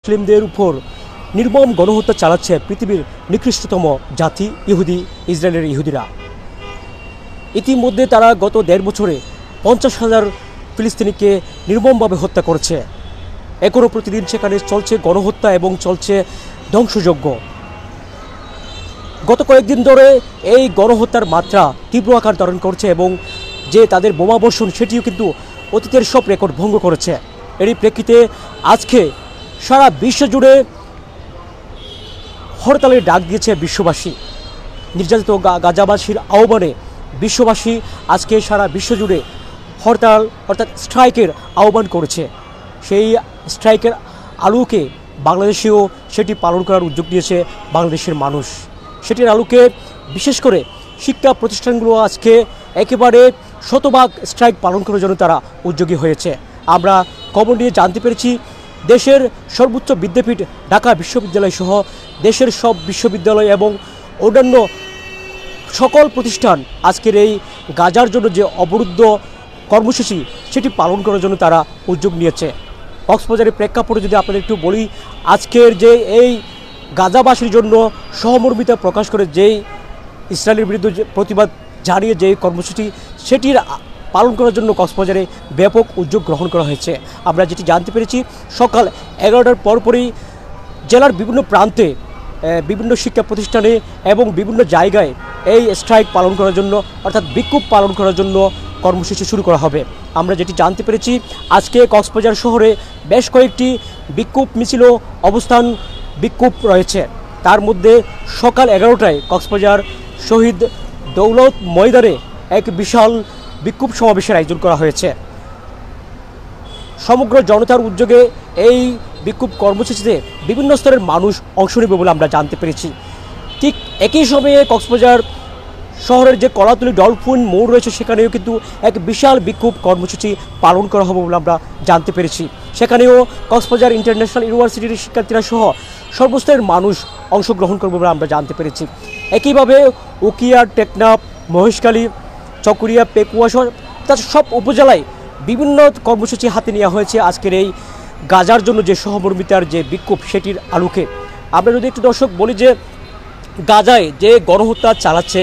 মুসলিমদের উপর নির্মম গণহত্যা চালাচ্ছে পৃথিবীর নিকৃষ্টতম জাতি ইহুদি, ইসরায়েলের ইহুদিরা। ইতিমধ্যে তারা গত 1.5 বছরে 50,000 ফিলিস্তিনিকে নির্মমভাবে হত্যা করেছে। এখনও প্রতিদিন সেখানে চলছে গণহত্যা এবং চলছে ধ্বংসযজ্ঞ। গত কয়েকদিন ধরে এই গণহত্যার মাত্রা তীব্র আকার ধারণ করছে এবং যে তাদের বোমাবর্ষণ সেটিও কিন্তু অতীতের সব রেকর্ড ভঙ্গ করেছে। এরই প্রেক্ষিতে আজকে সারা বিশ্ব জুড়ে হরতালের ডাক দিয়েছে বিশ্ববাসী। নির্যাতিত গাজাবাসীর আহ্বানে বিশ্ববাসী আজকে সারা বিশ্ব জুড়ে হরতাল অর্থাৎ স্ট্রাইকের আহ্বান করেছে। সেই স্ট্রাইকের আলোকে বাংলাদেশেও সেটি পালন করার উদ্যোগ নিয়েছে বাংলাদেশের মানুষ। সেটির আলোকে বিশেষ করে শিক্ষা প্রতিষ্ঠানগুলো আজকে একেবারে শতভাগ স্ট্রাইক পালন করার জন্য তারা উদ্যোগী হয়েছে। আমরা খবর নিয়ে জানতে পেরেছি দেশের সর্বোচ্চ বিদ্যাপীঠ ঢাকা বিশ্ববিদ্যালয় সহ দেশের সব বিশ্ববিদ্যালয় এবং অন্যান্য সকল প্রতিষ্ঠান আজকের এই গাজার জন্য যে অবরুদ্ধ কর্মসূচি সেটি পালন করার জন্য তারা উদ্যোগ নিয়েছে। কক্সবাজারের প্রেক্ষাপটে যদি আপনাদের একটু বলি, আজকের যে এই গাজাবাসীর জন্য সহমর্মিতা প্রকাশ করে যেই ইসরায়েলের বিরুদ্ধে যে প্রতিবাদ জানিয়ে যে কর্মসূচি সেটির পালন করার জন্য কক্সবাজারে ব্যাপক উদ্যোগ গ্রহণ করা হয়েছে। আমরা যেটি জানতে পেরেছি সকাল 11টার পরপরই জেলার বিভিন্ন প্রান্তে বিভিন্ন শিক্ষা প্রতিষ্ঠানে এবং বিভিন্ন জায়গায় এই স্ট্রাইক পালন করার জন্য অর্থাৎ বিক্ষোভ পালন করার জন্য কর্মসূচি শুরু করা হবে। আমরা যেটি জানতে পেরেছি আজকে কক্সবাজার শহরে বেশ কয়েকটি বিক্ষোভ মিছিল অবস্থান বিক্ষোভ রয়েছে। তার মধ্যে সকাল 11টায় কক্সবাজার শহীদ দৌলত ময়দানে এক বিশাল বিক্ষোভ সমাবেশের আয়োজন করা হয়েছে। সমগ্র জনতার উদ্যোগে এই বিক্ষোভ কর্মসূচিতে বিভিন্ন স্তরের মানুষ অংশ নেবে বলে আমরা জানতে পেরেছি। ঠিক একই সময়ে কক্সবাজার শহরের যে কলাতলি ডলফিন মোড় রয়েছে সেখানেও কিন্তু এক বিশাল বিক্ষোভ কর্মসূচি পালন করা হবে বলে আমরা জানতে পেরেছি। সেখানেও কক্সবাজার ইন্টারন্যাশনাল ইউনিভার্সিটির শিক্ষার্থীরা সহ সর্বস্তরের মানুষ অংশগ্রহণ করবে বলে আমরা জানতে পেরেছি। একইভাবে উকিয়া, টেকনাফ, মহেশখালী, চকরিয়া, পেকুয়া সহ সব উপজেলায় বিভিন্ন কর্মসূচি হাতে নেওয়া হয়েছে আজকের এই গাজার জন্য যে সহমর্মিতার যে বিক্ষোভ সেটির আলোকে। আমরা যদি একটু দর্শক বলি যে গাজায় যে গণহত্যা চালাচ্ছে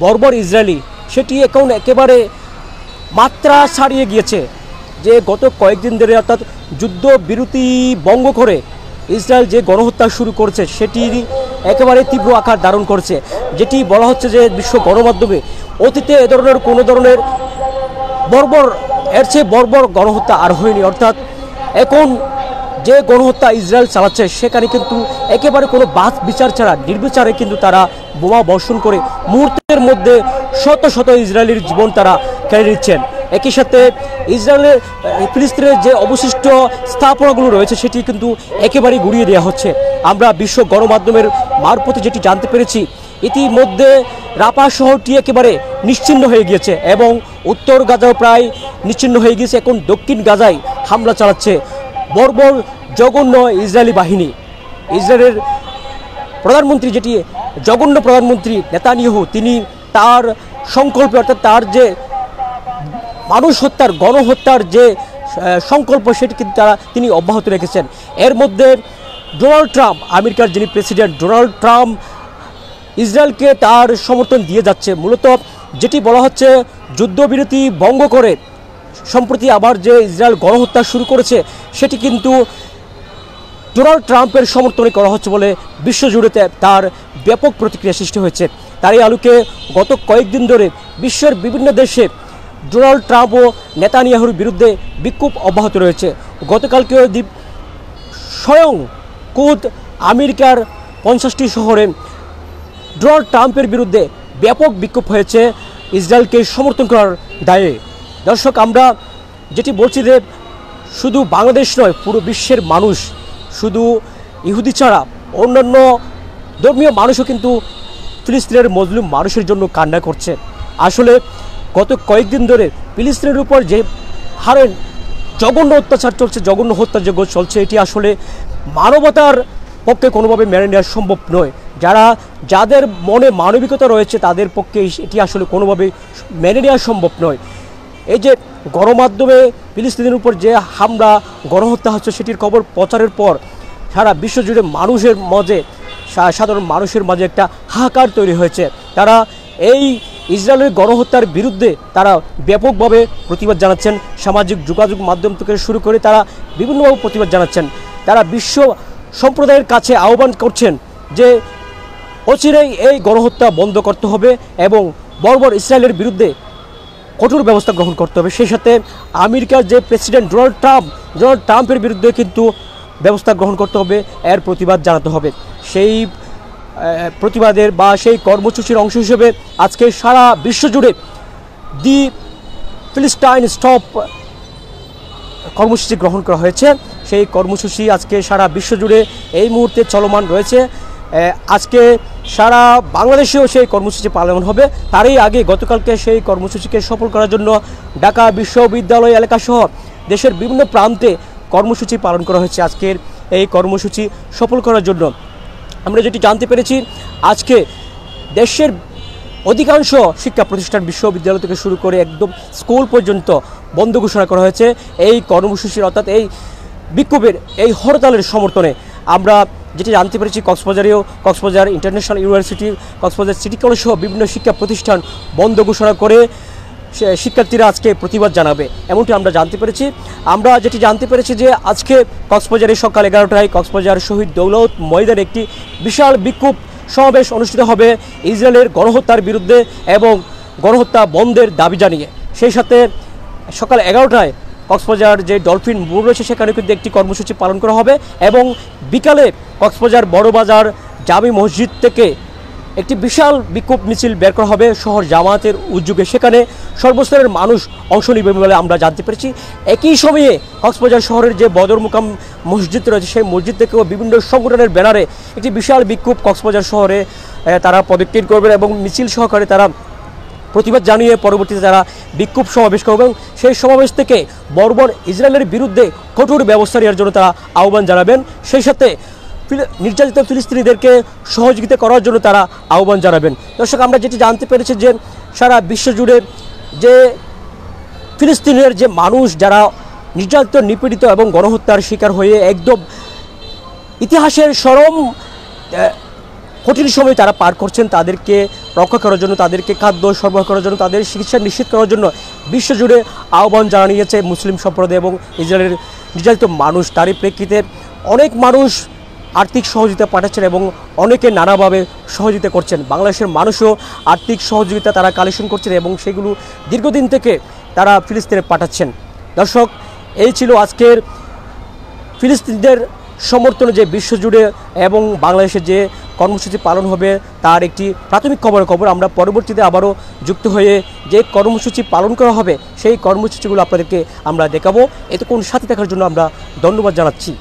বর্বর ইসরায়েলি সেটি এখন একেবারে মাত্রা ছাড়িয়ে গিয়েছে। যে গত কয়েকদিন ধরে অর্থাৎ যুদ্ধ বিরতি ভঙ্গ করে ইসরায়েল যে গণহত্যা শুরু করছে সেটি একেবারে তীব্র আকার ধারণ করছে। যেটি বলা হচ্ছে যে বিশ্ব গণমাধ্যমে অতীতে এ ধরনের কোনো ধরনের এর চেয়ে বর্বর গণহত্যা আর হয়নি। অর্থাৎ এখন যে গণহত্যা ইসরায়েল চালাচ্ছে সেখানে কিন্তু একেবারে কোনো বাদ বিচার ছাড়া নির্বিচারে কিন্তু তারা বোমা বর্ষণ করে মুহূর্তের মধ্যে শত শত ইসরায়েলের জীবন তারা কেড়ে নিচ্ছেন। একই সাথে ইসরায়েলের ফিলিস্তিনের যে অবশিষ্ট স্থাপনাগুলো রয়েছে সেটি কিন্তু একেবারেই গুড়িয়ে দেওয়া হচ্ছে। আমরা বিশ্ব গণমাধ্যমের মারফতে যেটি জানতে পেরেছি ইতিমধ্যে রাফা শহরটি একেবারে নিশ্চিহ্ন হয়ে গিয়েছে এবং উত্তর গাজাও প্রায় নিশ্চিহ্ন হয়ে গিয়েছে। এখন দক্ষিণ গাজায় হামলা চালাচ্ছে বর্বর জঘন্য ইসরায়েলি বাহিনী। ইসরায়েলের প্রধানমন্ত্রী যেটি জঘন্য প্রধানমন্ত্রী নেতানিয়াহু তিনি তার সংকল্পে অর্থাৎ তার যে মানুষ হত্যার গণহত্যার যে সংকল্প সেটি কিন্তু তিনি অব্যাহত রেখেছেন। এর মধ্যে ডোনাল্ড ট্রাম্প, আমেরিকার যিনি প্রেসিডেন্ট ডোনাল্ড ট্রাম্প ইসরায়েলকে তার সমর্থন দিয়ে যাচ্ছে। মূলত যেটি বলা হচ্ছে যুদ্ধবিরতি ভঙ্গ করে সম্প্রতি আবার যে ইসরায়েল গণহত্যা শুরু করেছে সেটি কিন্তু ডোনাল্ড ট্রাম্পের সমর্থনে করা হচ্ছে বলে বিশ্বজুড়েতে তার ব্যাপক প্রতিক্রিয়া সৃষ্টি হয়েছে। তারই আলোকে গত কয়েকদিন ধরে বিশ্বের বিভিন্ন দেশে ডোনাল্ড ট্রাম্প ও নেতানিয়াহুর বিরুদ্ধে বিক্ষোভ অব্যাহত রয়েছে। গতকালকেও স্বয়ং খোদ আমেরিকার 50টি শহরে ডোনাল্ড ট্রাম্পের বিরুদ্ধে ব্যাপক বিক্ষোভ হয়েছে ইসরায়েলকে সমর্থন করার দায়ে। দর্শক, আমরা যেটি বলছি যে শুধু বাংলাদেশ নয়, পুরো বিশ্বের মানুষ, শুধু ইহুদি ছাড়া অন্যান্য ধর্মীয় মানুষও কিন্তু ফিলিস্তিনের মজলুম মানুষের জন্য কান্না করছে। আসলে গত কয়েকদিন ধরে ফিলিস্তিনের উপর যে হারে জঘন্য অত্যাচার চলছে, জঘন্য হত্যাযজ্ঞ চলছে, এটি আসলে মানবতার পক্ষে কোনোভাবে মেনে নেওয়া সম্ভব নয়। যাদের মনে মানবিকতা রয়েছে তাদের পক্ষে এটি আসলে কোনোভাবে মেনে নেওয়া সম্ভব নয়। এই যে গণমাধ্যমে ফিলিস্তিনের উপর যে হামলা গণহত্যা হচ্ছে সেটির খবর প্রচারের পর সারা বিশ্বজুড়ে মানুষের মাঝে সাধারণ মানুষের মাঝে একটা হাহাকার তৈরি হয়েছে। তারা এই ইসরায়েলের গণহত্যার বিরুদ্ধে তারা ব্যাপকভাবে প্রতিবাদ জানাচ্ছেন। সামাজিক যোগাযোগ মাধ্যম থেকে শুরু করে তারা বিভিন্নভাবে প্রতিবাদ জানাচ্ছেন। তারা বিশ্ব সম্প্রদায়ের কাছে আহ্বান করছেন যে অচিরেই এই গণহত্যা বন্ধ করতে হবে এবং বর্বর ইসরায়েলের বিরুদ্ধে কঠোর ব্যবস্থা গ্রহণ করতে হবে। সেই সাথে আমেরিকার যে প্রেসিডেন্ট ডোনাল্ড ট্রাম্পের বিরুদ্ধে কিন্তু ব্যবস্থা গ্রহণ করতে হবে, এর প্রতিবাদ জানাতে হবে। সেই প্রতিবাদের বা সেই কর্মসূচির অংশ হিসেবে আজকে সারা বিশ্বজুড়ে দি ফিলিস্টাইন স্টপ কর্মসূচি গ্রহণ করা হয়েছে। সেই কর্মসূচি আজকে সারা বিশ্বজুড়ে এই মুহূর্তে চলমান রয়েছে। আজকে সারা বাংলাদেশেও সেই কর্মসূচি পালন হবে। তারই আগে গতকালকে সেই কর্মসূচিকে সফল করার জন্য ঢাকা বিশ্ববিদ্যালয় এলাকাসহ দেশের বিভিন্ন প্রান্তে কর্মসূচি পালন করা হয়েছে। আজকের এই কর্মসূচি সফল করার জন্য আমরা যেটি জানতে পেরেছি, আজকে দেশের অধিকাংশ শিক্ষা প্রতিষ্ঠান বিশ্ববিদ্যালয় থেকে শুরু করে একদম স্কুল পর্যন্ত বন্ধ ঘোষণা করা হয়েছে এই কর্মসূচির, অর্থাৎ এই বিক্ষোভের, এই হরতালের সমর্থনে। আমরা যেটি জানতে পেরেছি, Cox's Bazar international university, Cox's Bazar city college সহ বিভিন্ন শিক্ষা প্রতিষ্ঠান বন্ধ ঘোষণা করে শিক্ষার্থীরা আজকে প্রতিবাদ জানাবে, এমনটি আমরা জানতে পেরেছি। আমরা যেটি জানতে পেরেছি যে আজকে কক্সবাজারে সকাল 11টায় কক্সবাজার শহীদ দৌলত ময়দানে একটি বিশাল বিক্ষোভ সমাবেশ অনুষ্ঠিত হবে ইসরায়েলের গণহত্যার বিরুদ্ধে এবং গণহত্যা বন্ধের দাবি জানিয়ে। সেই সাথে সকাল 11টায় কক্সবাজার যে ডলফিন মোড় রয়েছে সেখানে কিন্তু একটি কর্মসূচি পালন করা হবে এবং বিকালে কক্সবাজার বড়বাজার জামি মসজিদ থেকে একটি বিশাল বিক্ষোভ মিছিল বের করা হবে শহর জামায়াতের উদ্যোগে। সেখানে সর্বস্তরের মানুষ অংশ নেবে বলে আমরা জানতে পেরেছি। একই সময়ে কক্সবাজার শহরের যে বদর মুকাম মসজিদ রয়েছে সেই মসজিদ থেকেও বিভিন্ন সংগঠনের ব্যানারে একটি বিশাল বিক্ষোভ কক্সবাজার শহরে তারা পদক্ষেপ করবেন এবং মিছিল সহকারে তারা প্রতিবাদ জানিয়ে পরবর্তীতে তারা বিক্ষোভ সমাবেশ করবেন। সেই সমাবেশ থেকে বর্বর ইসরায়েলের বিরুদ্ধে কঠোর ব্যবস্থা নেওয়ার জন্য তারা আহ্বান জানাবেন। সেই সাথে নির্যাতিত ফিলিস্তিনিদেরকে সহযোগিতা করার জন্য তারা আহ্বান জানাবেন। দর্শক, আমরা যেটি জানতে পেরেছি যে সারা বিশ্বজুড়ে যে ফিলিস্তিনের যে মানুষ যারা নির্যাতিত, নিপীড়িত এবং গণহত্যার শিকার হয়ে একদম ইতিহাসের চরম কঠিন সময় তারা পার করছেন, তাদেরকে রক্ষা করার জন্য, তাদেরকে খাদ্য সরবরাহ করার জন্য, তাদের চিকিৎসা নিশ্চিত করার জন্য বিশ্বজুড়ে আহ্বান জানিয়েছে মুসলিম সম্প্রদায় এবং ইসরায়েলের নির্যাতিত মানুষ। তারই প্রেক্ষিতে অনেক মানুষ আর্থিক সহযোগিতা পাঠাচ্ছেন এবং অনেকে নানাভাবে সহযোগিতা করছেন। বাংলাদেশের মানুষও আর্থিক সহযোগিতা তারা কালেকশন করছেন এবং সেগুলো দীর্ঘদিন থেকে তারা ফিলিস্তিনে পাঠাচ্ছেন। দর্শক, এই ছিল আজকের ফিলিস্তিনিদের সমর্থনে যে বিশ্বজুড়ে এবং বাংলাদেশে যে কর্মসূচি পালন হবে তার একটি প্রাথমিক খবর। আমরা পরবর্তীতে আবারও যুক্ত হয়ে যে কর্মসূচি পালন করা হবে সেই কর্মসূচিগুলো আপনাদেরকে আমরা দেখাবো। এতক্ষণ সাথে থাকার জন্য আমরা ধন্যবাদ জানাচ্ছি।